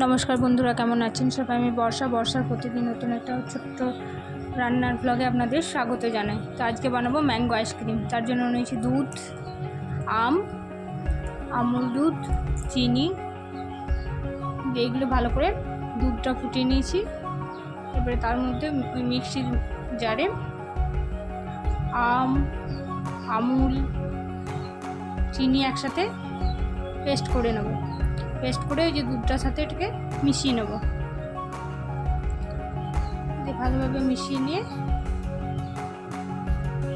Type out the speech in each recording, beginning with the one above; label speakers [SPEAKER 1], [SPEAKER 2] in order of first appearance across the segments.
[SPEAKER 1] নমস্কার বন্ধুরা, কেমন আছেন সবাই? আমি বর্ষার প্রতিদিন নতুন একটা ছোট্ট রান্নার ব্লগে আপনাদের স্বাগত জানাই। তো আজকে বানাবো ম্যাঙ্গো আইসক্রিম। তার জন্য নিয়েছি দুধ, আমুল দুধ, চিনি, এইগুলো ভালো করে দুধটা ফুটিয়ে নিয়েছি। এবারে তার মধ্যে মিক্সির জারে আমুল, চিনি একসাথে পেস্ট করে নেব। পেস্ট করে ওই যে দুধটার সাথে এটাকে মিশিয়ে নেব। ভালোভাবে মিশিয়ে নিয়ে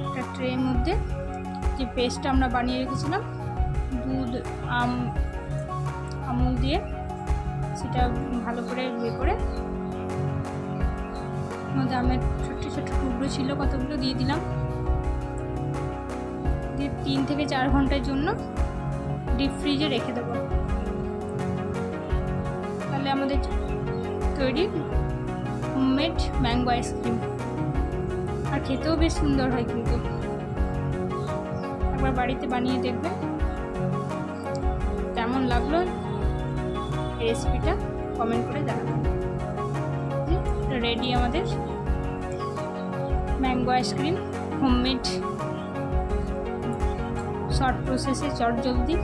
[SPEAKER 1] একটা ট্রের মধ্যে যে পেস্টটা আমরা বানিয়ে রেখেছিলাম দুধ, আমুল দিয়ে, সেটা ভালো করে করে মধ্যে আমের ছোট্ট ছোট্ট টুকরো ছিল কতগুলো দিয়ে দিলাম। দিয়ে 3 থেকে 4 ঘন্টার জন্য ডিপ ফ্রিজে রেখে দেবো। তাহলে আমাদের তৈরি হোমমেড ম্যাঙ্গো আইসক্রিম। আর খেতেও বেশ সুন্দর হয়, কিন্তু একবার বাড়িতে বানিয়ে দেখবেন। কেমন লাগলো রেসিপিটা কমেন্ট করে জানাবেন। রেডি আমাদের ম্যাঙ্গো আইসক্রিম, হোমমেড, শর্ট প্রসেসে, চটজলদি।